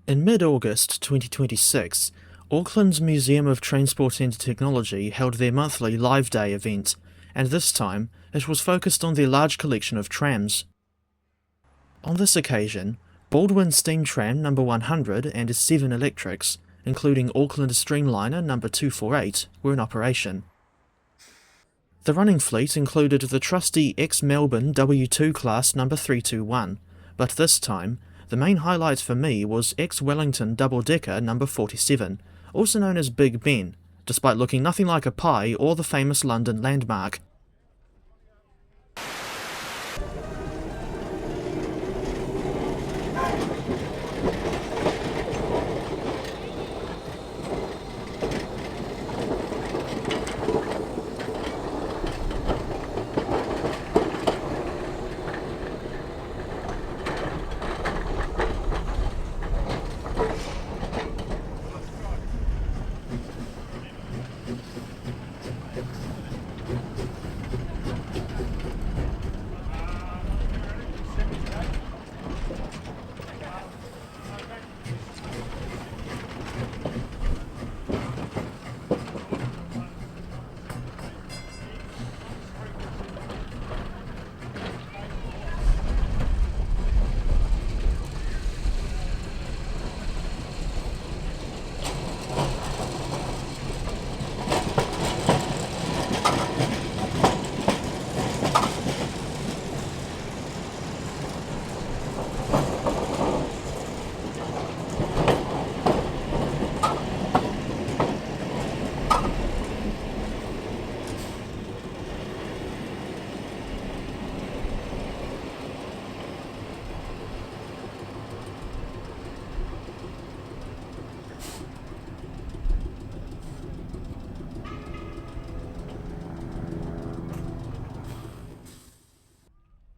In mid-August 2026, Auckland's Museum of Transport and Technology held their monthly Live Day event, and this time it was focused on their large collection of trams. On this occasion, Baldwin Steam Tram No. 100 and 7 electrics, including Auckland Streamliner No. 248, were in operation. The running fleet included the trusty ex-Melbourne W2 class No. 321, but this time, the main highlight for me was ex-Wellington double-decker No. 47, also known as Big Ben, despite looking nothing like a pie or the famous London landmark.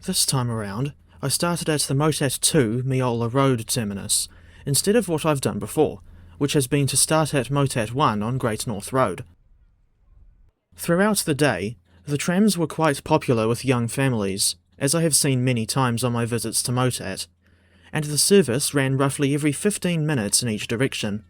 This time around, I started at the MOTAT 2 Meola Road terminus, instead of what I've done before, which has been to start at MOTAT 1 on Great North Road. Throughout the day, the trams were quite popular with young families, as I have seen many times on my visits to MOTAT, and the service ran roughly every 15 minutes in each direction.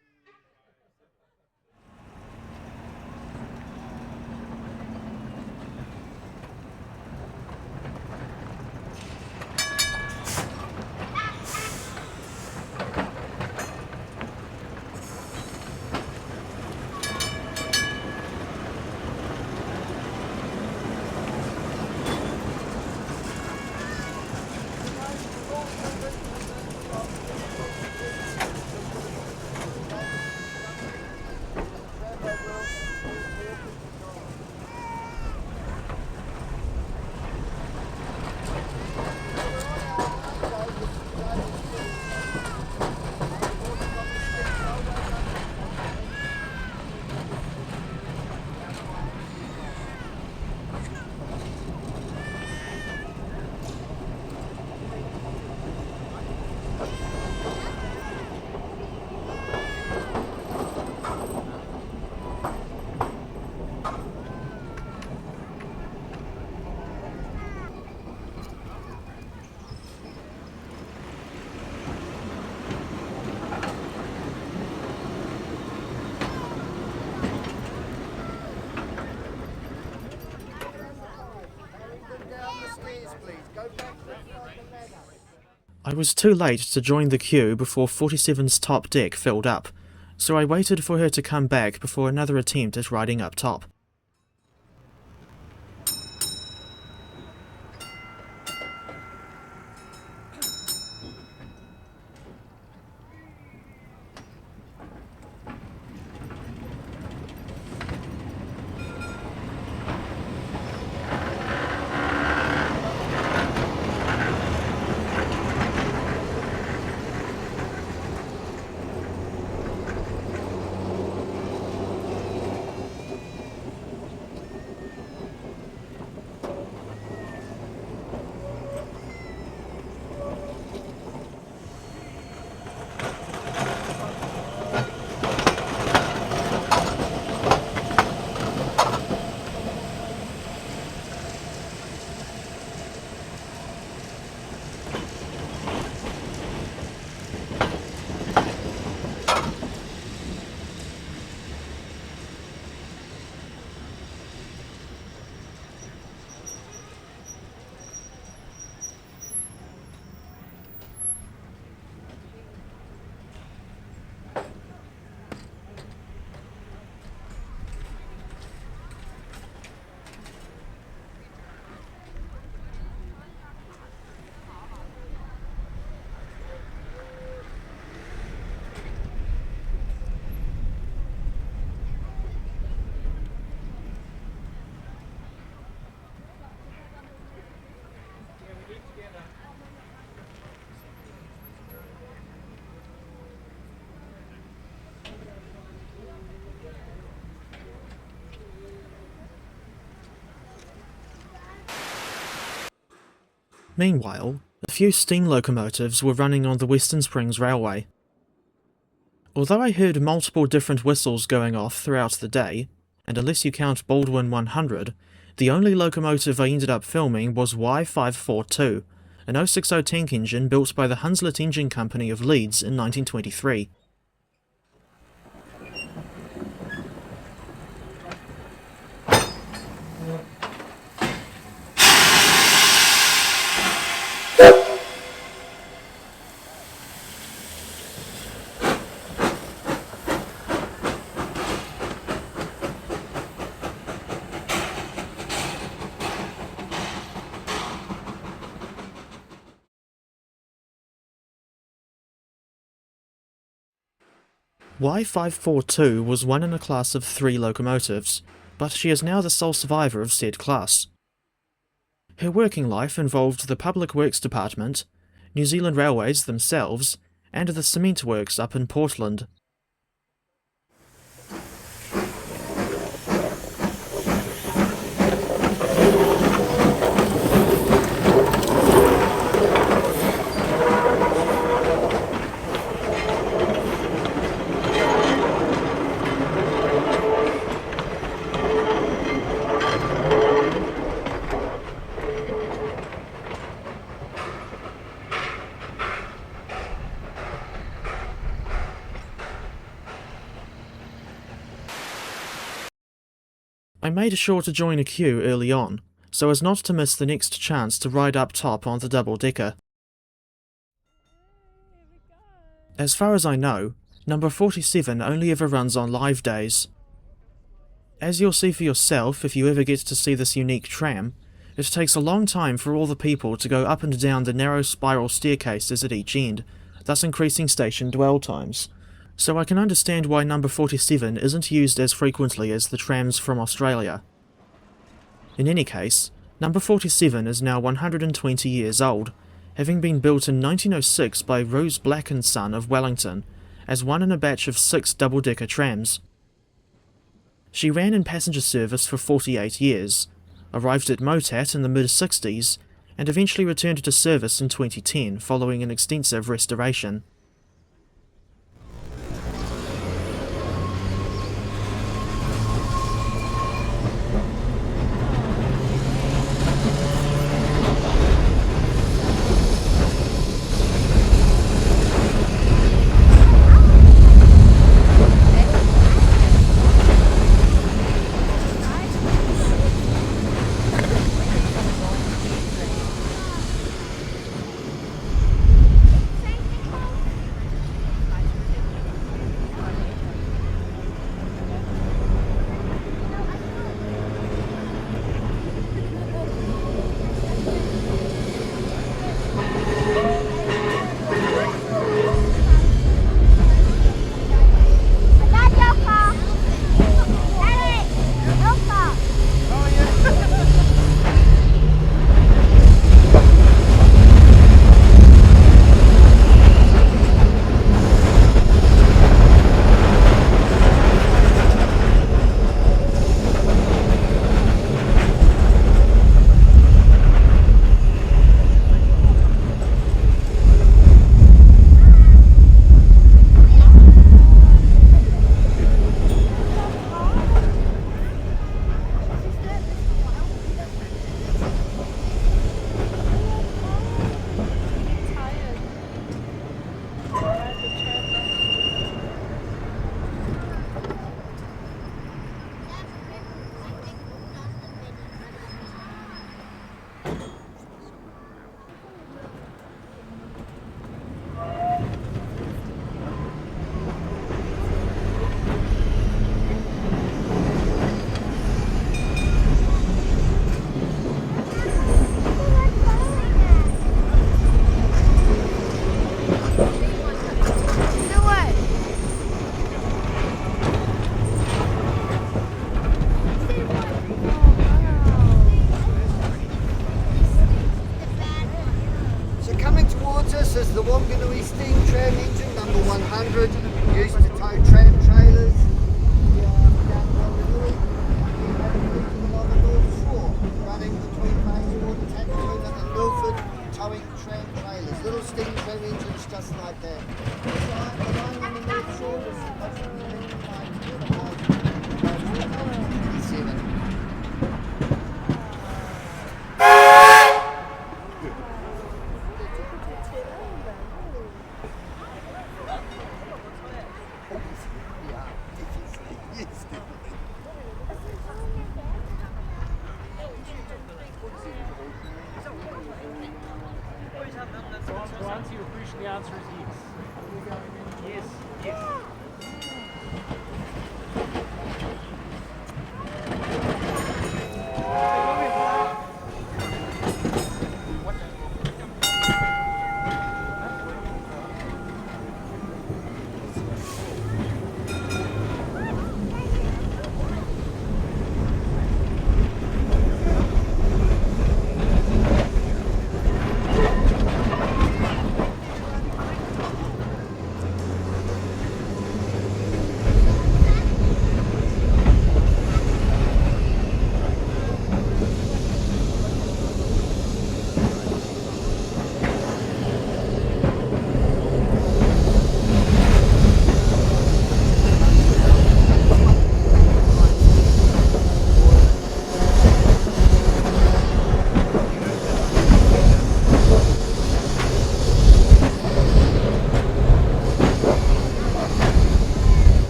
I was too late to join the queue before 47's top deck filled up, so I waited for her to come back before another attempt at riding up top. Meanwhile, a few steam locomotives were running on the Western Springs Railway. Although I heard multiple different whistles going off throughout the day, and unless you count Baldwin 100, the only locomotive I ended up filming was Y542, an 060 tank engine built by the Hunslet Engine Company of Leeds in 1923. Y542 was one in a class of 3 locomotives, but she is now the sole survivor of said class. Her working life involved the Public Works Department, New Zealand Railways themselves, and the cement works up in Portland. I made sure to join a queue early on, so as not to miss the next chance to ride up top on the double-decker. As far as I know, number 47 only ever runs on live days. As you'll see for yourself if you ever get to see this unique tram, it takes a long time for all the people to go up and down the narrow spiral staircases at each end, thus increasing station dwell times. So I can understand why number 47 isn't used as frequently as the trams from Australia. In any case, number 47 is now 120 years old, having been built in 1906 by Rose Black & Son of Wellington, as one in a batch of 6 double-decker trams. She ran in passenger service for 48 years, arrived at M.O.T.A.T in the mid-60s, and eventually returned to service in 2010 following an extensive restoration. is the Whanganui steam tram engine, number 100, used to tow tram trailers down Whanganui. We have a fleet along the North Shore, running between Auckland and Milford steam tram engines just like that. The line on the north shore was supposed to be electrified to 1927. To answer your question, the answer is yes. Yes, yes.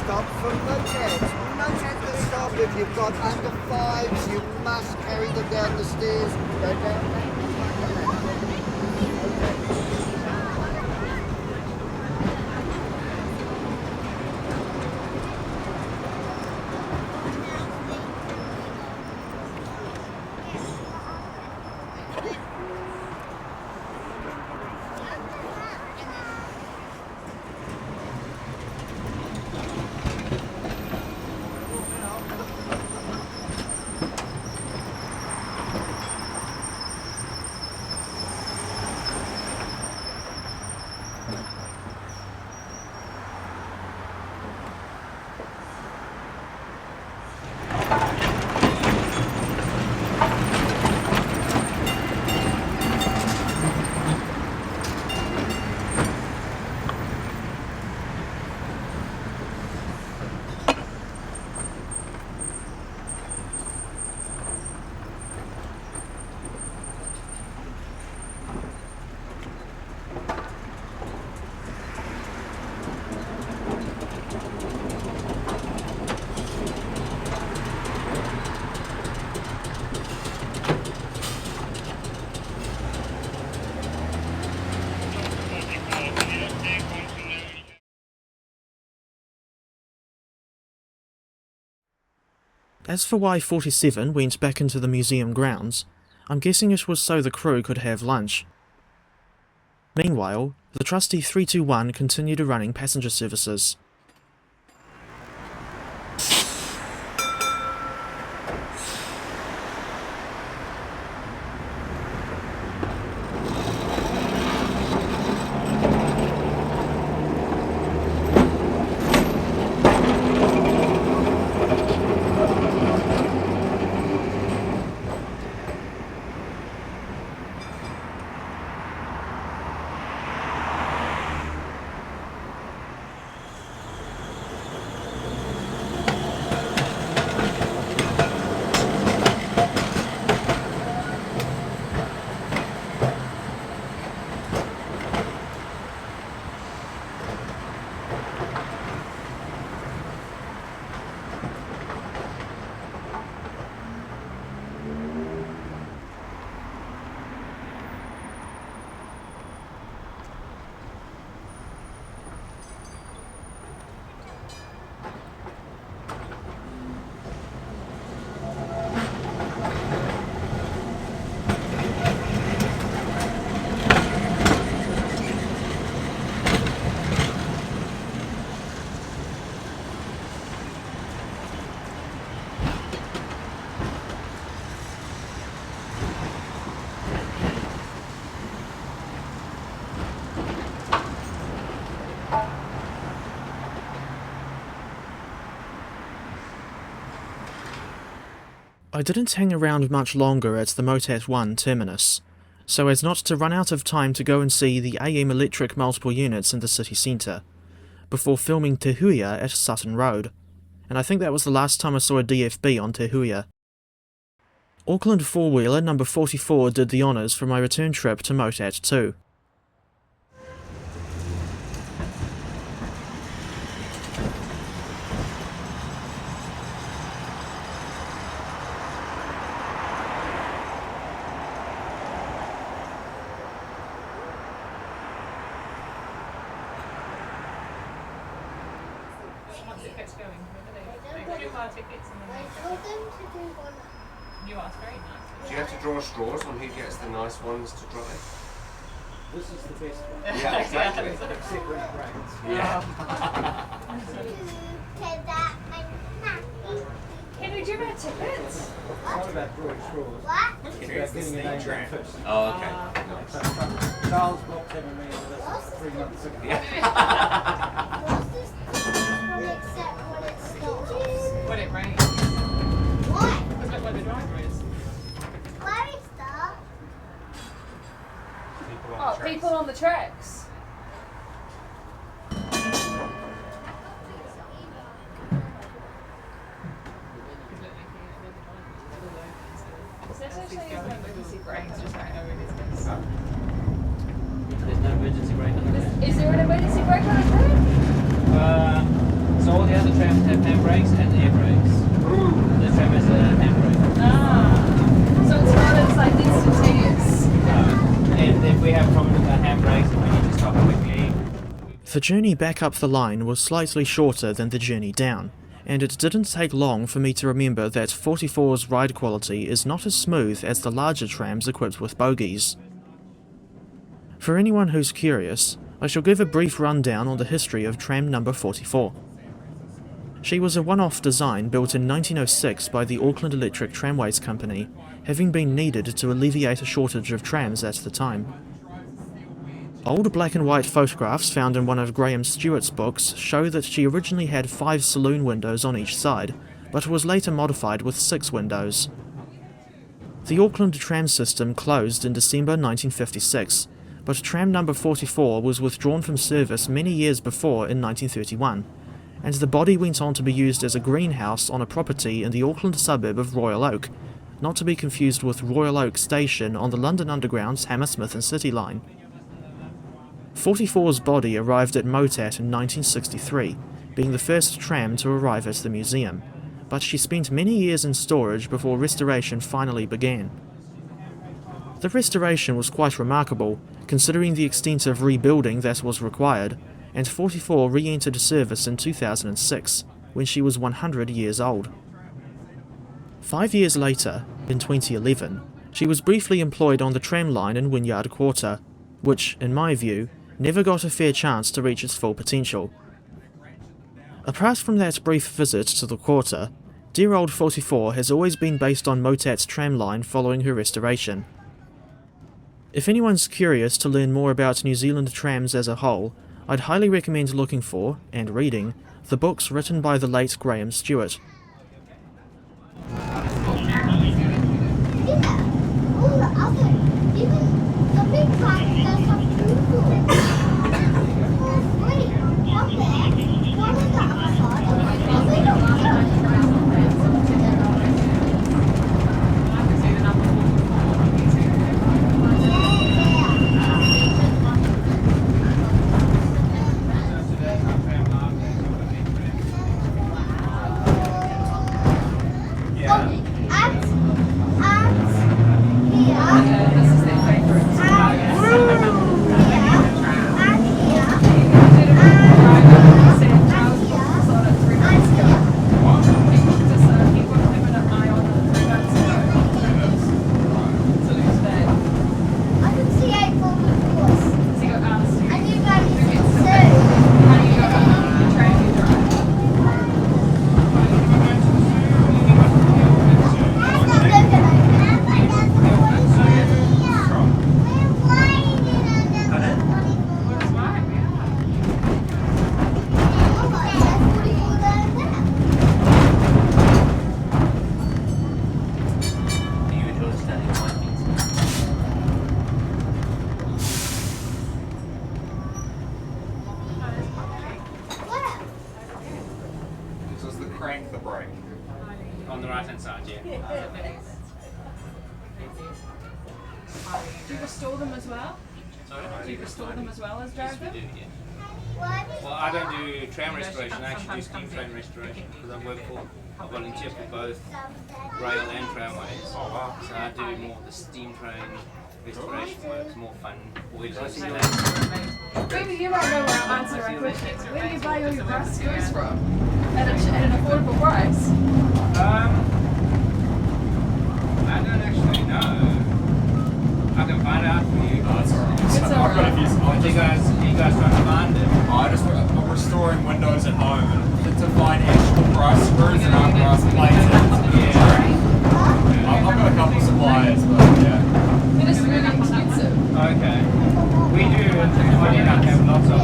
Stop from MOTAT. MOTAT will stop if you've got under fives. You must carry them down the stairs. Go down. As for why 47 went back into the museum grounds, I'm guessing it was so the crew could have lunch. Meanwhile, the trusty 321 continued running passenger services. I didn't hang around much longer at the MOTAT 1 terminus, so as not to run out of time to go and see the AM electric multiple units in the city centre, before filming Te Huia at Sutton Road, and I think that was the last time I saw a DFB on Te Huia. Auckland four-wheeler number 44 did the honours for my return trip to M.O.T.A.T 2. Once it gets going, they do our tickets and then I told them to do one. you ask very nice. Do you have to draw straws on who gets the nice ones to drive? This is the best one. Yeah, exactly. Except when it rains. Yeah. Can we do our tickets? It's not about drawing straws. What? It's about getting a name down first. Oh, okay. Nice. Charles blocked having me with us 3 months ago. What's this one except when it stops? When it rains. What? Because look where the driver is. Where is that? Oh, people on the tracks. There's actually no emergency brakes, just right over his face. There's no emergency brake on the tram. Is there an emergency brake on a tram? So all the other trams have handbrakes and air brakes. This tram has a handbrake. Ah. So it's not as like instantaneous. And if we have problems with our handbrakes, we need to stop quickly. The journey back up the line was slightly shorter than the journey down, and it didn't take long for me to remember that 44's ride quality is not as smooth as the larger trams equipped with bogies. For anyone who's curious, I shall give a brief rundown on the history of tram number 44. She was a one-off design built in 1906 by the Auckland Electric Tramways Company, having been needed to alleviate a shortage of trams at the time. Old black and white photographs found in one of Graham Stewart's books show that she originally had 5 saloon windows on each side, but was later modified with 6 windows. The Auckland tram system closed in December 1956, but tram number 44 was withdrawn from service many years before in 1931, and the body went on to be used as a greenhouse on a property in the Auckland suburb of Royal Oak, not to be confused with Royal Oak Station on the London Underground's Hammersmith and City line. 44's body arrived at M.O.T.A.T in 1963, being the first tram to arrive at the museum, but she spent many years in storage before restoration finally began. The restoration was quite remarkable, considering the extent of rebuilding that was required, and 44 re-entered service in 2006, when she was 100 years old. 5 years later, in 2011, she was briefly employed on the tram line in Wynyard Quarter, which, in my view, never got a fair chance to reach its full potential. Apart from that brief visit to the quarter, dear old 44 has always been based on M.O.T.A.T's tram line following her restoration. If anyone's curious to learn more about New Zealand trams as a whole, I'd highly recommend looking for, and reading, the books written by the late Graham Stewart. Crank the brake. On the right hand side, yeah. Do you restore them as well? Sorry? Do you restore them as well as drive We them? do, yeah. Well, I don't do tram restoration, I actually do steam train restoration because I work for, I volunteer for both rail and tramways. Oh wow. So I do more of the steam train restoration work, it's more fun. Boilers and that. Maybe you might know where I'll answer my question. Where do you buy all your brass screws from? At an affordable price? I don't actually know. I can find out for you. Oh, that's alright. It's alright. You guys trying to find it? I'm restoring windows at home and to find actual brass screws and not brass plates. Yeah. I've got a couple of suppliers, but yeah. It is really expensive. Okay. We do, funny enough, have lots of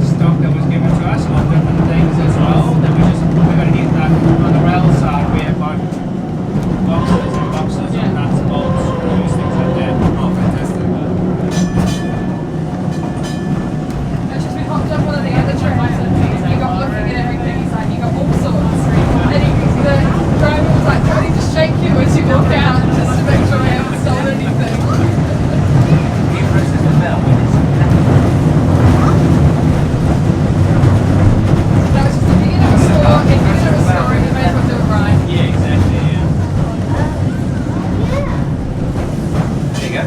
stock that was given to us on different things as well. That we're going to get that on the rail side. We have both boxes and nuts, bolts, screws, things like that. Oh, fantastic. It's just we hopped on one of the other trams and he got looking at everything. He's like, you got all sorts. And the driver was like, "Can I just shake you as you walk out just to make sure I haven't stolen anything?" He presses the bell when it's That was just the beginning of a store. If you're going to a store, you may as well do it right. yeah, exactly, yeah. There you go.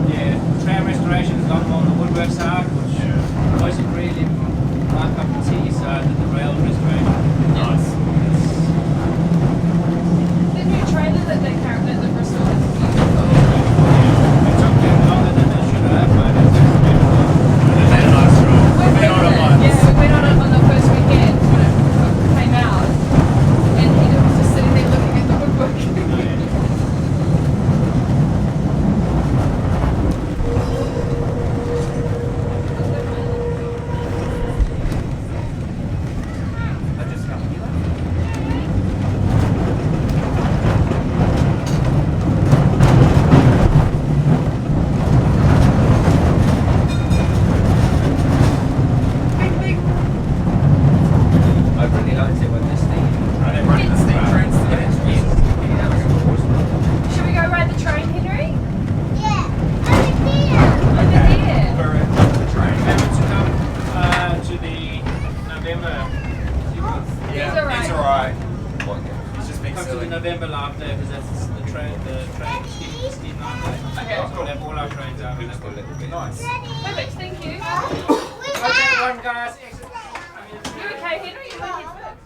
Yeah, tram restoration is a lot more on the woodwork side, which wasn't really my cup of tea, so I did the rail restoration. Nice. The new trailer that they currently restored is beautiful. It took them longer than it should have, but it's beautiful. They've had a nice run. We've been on it once. Yeah, we went on it on the first weekend when it came out, and he was just sitting there looking at the woodwork. Nice. Perfect, thank you. Okay, one guys. You okay, Henry? You like it first?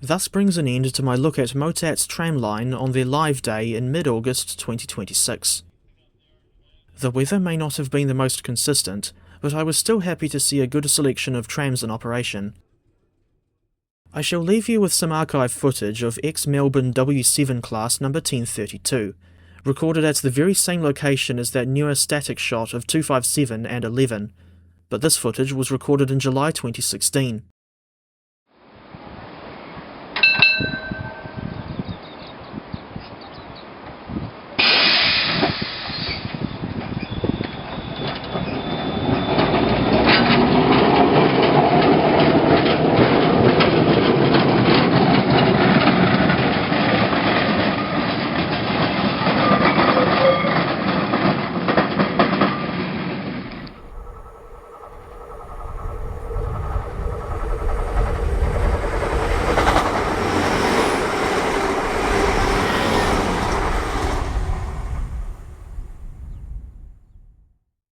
Thus brings an end to my look at M.O.T.A.T's tram line on their live day in mid-August 2026. The weather may not have been the most consistent, but I was still happy to see a good selection of trams in operation. I shall leave you with some archive footage of ex-Melbourne W7 class number 1032, recorded at the very same location as that newer static shot of 257 and 11, but this footage was recorded in July 2016.